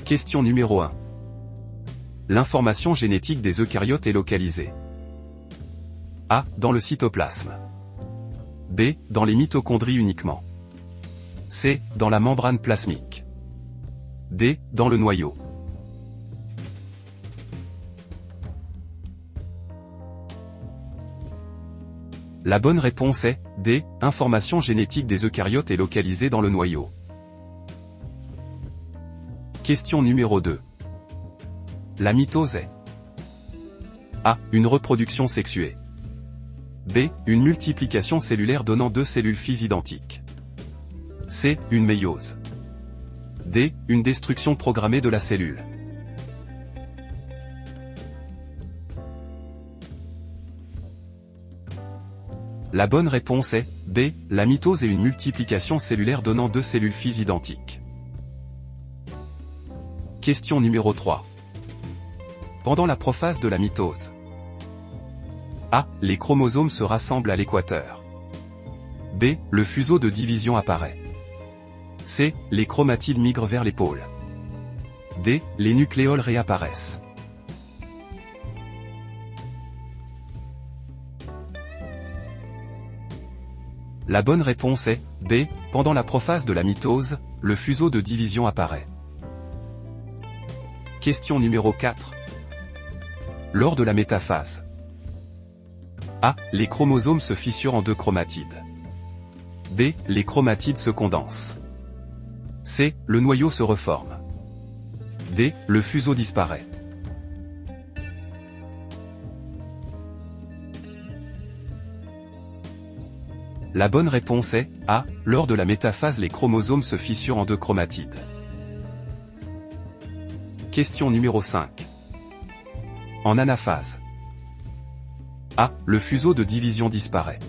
Question numéro 1. L'information génétique des eucaryotes est localisée. A. Dans le cytoplasme. B. Dans les mitochondries uniquement. C. Dans la membrane plasmique. D. Dans le noyau. La bonne réponse est D. Information génétique des eucaryotes est localisée dans le noyau. Question numéro 2. La mitose est A. Une reproduction sexuée. B. Une multiplication cellulaire donnant deux cellules filles identiques. C. Une méiose. D. Une destruction programmée de la cellule. La bonne réponse est B. La mitose est une multiplication cellulaire donnant deux cellules filles identiques. Question numéro 3. Pendant la prophase de la mitose. A. Les chromosomes se rassemblent à l'équateur. B. Le fuseau de division apparaît. C. Les chromatides migrent vers les pôles. D. Les nucléoles réapparaissent. La bonne réponse est B. Pendant la prophase de la mitose, le fuseau de division apparaît. Question numéro 4. Lors de la métaphase. A. Les chromosomes se fissurent en deux chromatides. B. Les chromatides se condensent. C. Le noyau se reforme. D. Le fuseau disparaît. La bonne réponse est A. Lors de la métaphase, les chromosomes se fissurent en deux chromatides. Question numéro 5. En anaphase. A. Le fuseau de division disparaît.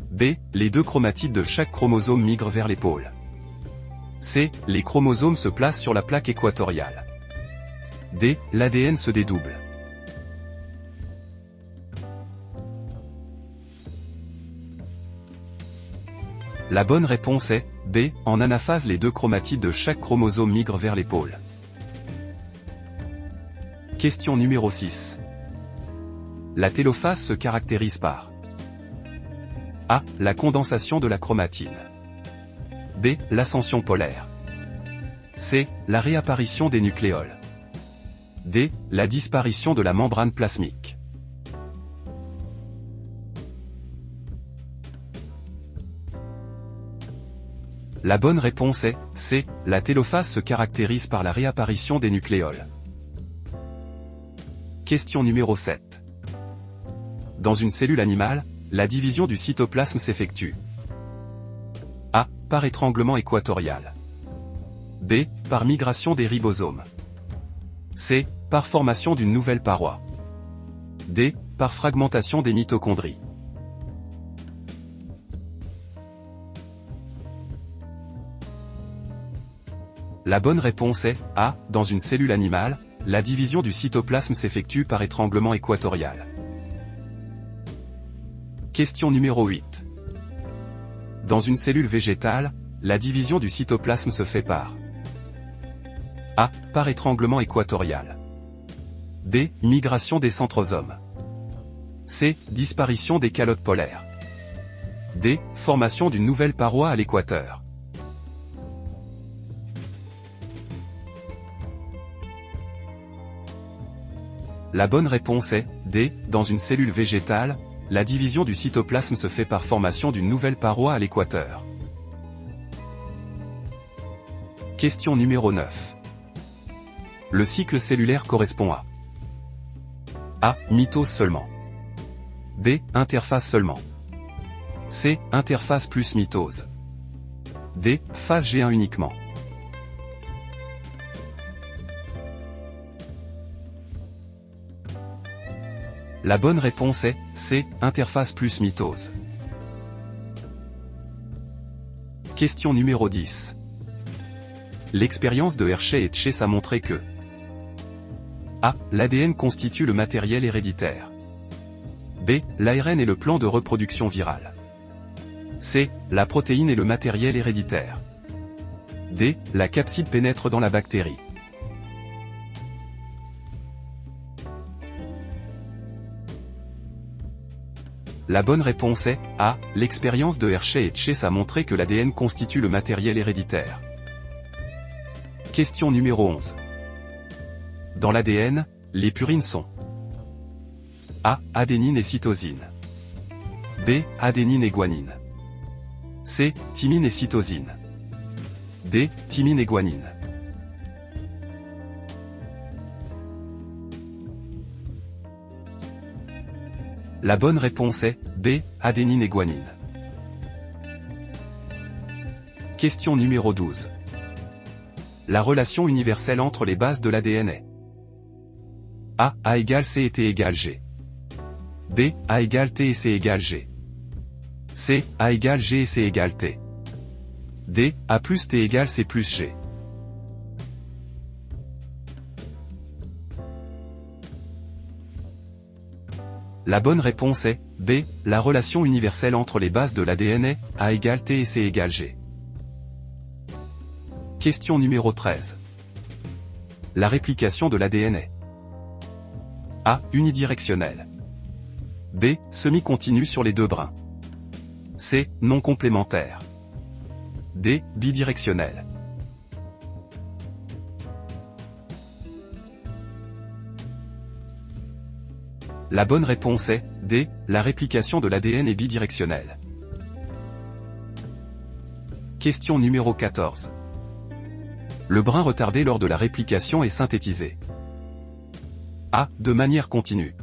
B. Les deux chromatides de chaque chromosome migrent vers les pôles. C. Les chromosomes se placent sur la plaque équatoriale. D. L'ADN se dédouble. La bonne réponse est B. En anaphase, les deux chromatides de chaque chromosome migrent vers les pôles. Question numéro 6. La télophase se caractérise par A. La condensation de la chromatine. B. L'ascension polaire. C. La réapparition des nucléoles. D. La disparition de la membrane plasmique. La bonne réponse est C. La télophase se caractérise par la réapparition des nucléoles. Question numéro 7. Dans une cellule animale, la division du cytoplasme s'effectue. A. Par étranglement équatorial. B. Par migration des ribosomes. C. Par formation d'une nouvelle paroi. D. Par fragmentation des mitochondries. La bonne réponse est A. Dans une cellule animale, la division du cytoplasme s'effectue par étranglement équatorial. Question numéro 8. Dans une cellule végétale, la division du cytoplasme se fait par A. Par étranglement équatorial. B. Migration des centrosomes. C. Disparition des calottes polaires. D. Formation d'une nouvelle paroi à l'équateur. La bonne réponse est D. Dans une cellule végétale, la division du cytoplasme se fait par formation d'une nouvelle paroi à l'équateur. Question numéro 9. Le cycle cellulaire correspond à A. Mitose seulement. B. Interphase seulement. C. Interphase plus mitose. D. Phase G1 uniquement. La bonne réponse est C. Interphase plus mitose. Question numéro 10. L'expérience de Hershey et Chase a montré que A. L'ADN constitue le matériel héréditaire. B. L'ARN est le plan de reproduction virale. C. La protéine est le matériel héréditaire. D. La capside pénètre dans la bactérie. La bonne réponse est A. L'expérience de Hershey et Chase a montré que l'ADN constitue le matériel héréditaire. Question numéro 11. Dans l'ADN, les purines sont A. Adénine et cytosine. B. Adénine et guanine. C. Thymine et cytosine. D. Thymine et guanine. La bonne réponse est B. Adénine et guanine. Question numéro 12. La relation universelle entre les bases de l'ADN est A. A égale C et T égale G. B. A égale T et C égale G. C. A égale G et C égale T. D. A plus T égale C plus G. La bonne réponse est B. La relation universelle entre les bases de l'ADN est A égale T et C égale G. Question numéro 13. La réplication de l'ADN est A. Unidirectionnelle. B. Semi-continue sur les deux brins. C. Non complémentaire. D. Bidirectionnelle. La bonne réponse est D. La réplication de l'ADN est bidirectionnelle. Question numéro 14. Le brin retardé lors de la réplication est synthétisé. A. De manière continue.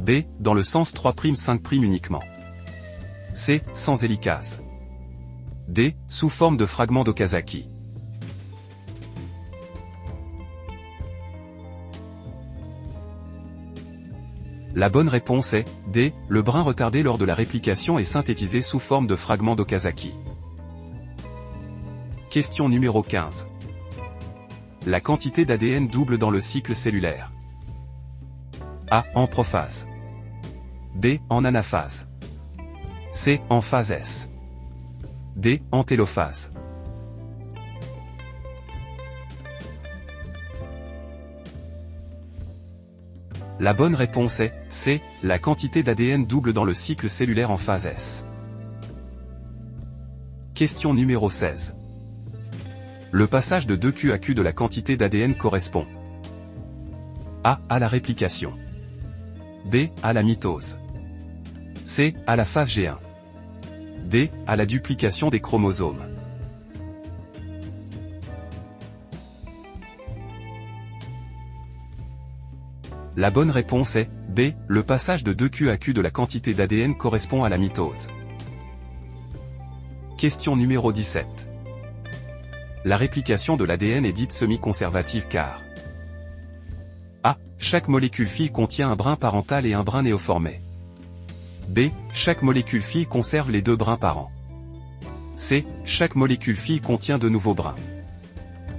B. Dans le sens 3'5' uniquement. C. Sans hélicase. D. Sous forme de fragments d'Okazaki. La bonne réponse est D. Le brin retardé lors de la réplication est synthétisé sous forme de fragments d'Okazaki. Question numéro 15. La quantité d'ADN double dans le cycle cellulaire. A. En prophase. B. En anaphase. C. En phase S. D. En télophase. La bonne réponse est C. La quantité d'ADN double dans le cycle cellulaire en phase S. Question numéro 16. Le passage de 2Q à Q de la quantité d'ADN correspond A. À la réplication. B. À la mitose. C. À la phase G1. D. À la duplication des chromosomes. La bonne réponse est B. Le passage de 2Q à Q de la quantité d'ADN correspond à la mitose. Question numéro 17. La réplication de l'ADN est dite semi-conservative car A. Chaque molécule fille contient un brin parental et un brin néoformé. B. Chaque molécule fille conserve les deux brins parents. C. Chaque molécule fille contient de nouveaux brins.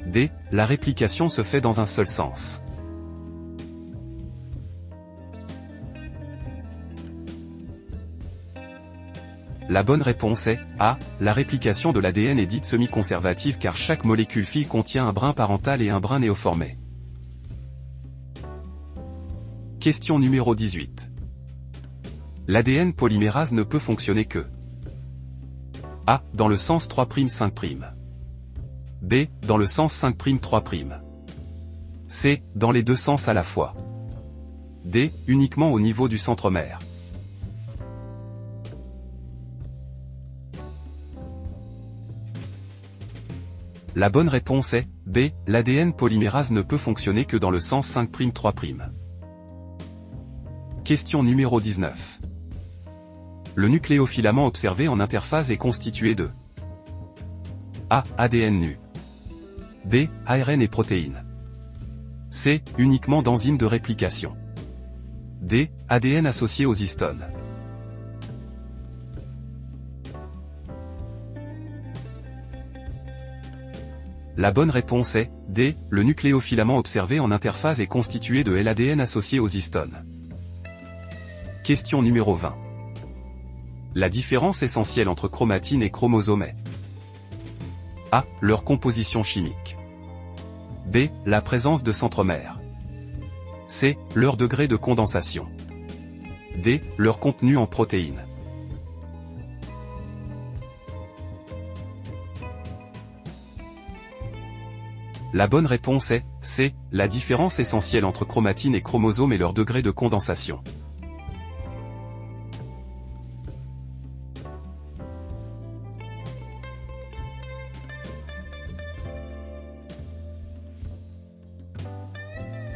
D. La réplication se fait dans un seul sens. La bonne réponse est A. La réplication de l'ADN est dite semi-conservative car chaque molécule fille contient un brin parental et un brin néoformé. Question numéro 18. L'ADN polymérase ne peut fonctionner que A. Dans le sens 3'5'. B. Dans le sens 5'3'. C. Dans les deux sens à la fois. D. Uniquement au niveau du centromère. La bonne réponse est B. L'ADN polymérase ne peut fonctionner que dans le sens 5'3'. Question numéro 19. Le nucléofilament observé en interphase est constitué de A. ADN nu. B. ARN et protéines. C. Uniquement d'enzymes de réplication. D. ADN associé aux histones. La bonne réponse est D. Le nucléofilament observé en interphase est constitué de l'ADN associé aux histones. Question numéro 20. La différence essentielle entre chromatine et chromosome est A. Leur composition chimique. B. La présence de centromères. C. Leur degré de condensation. D. Leur contenu en protéines. La bonne réponse est C. La différence essentielle entre chromatine et chromosome et leur degré de condensation.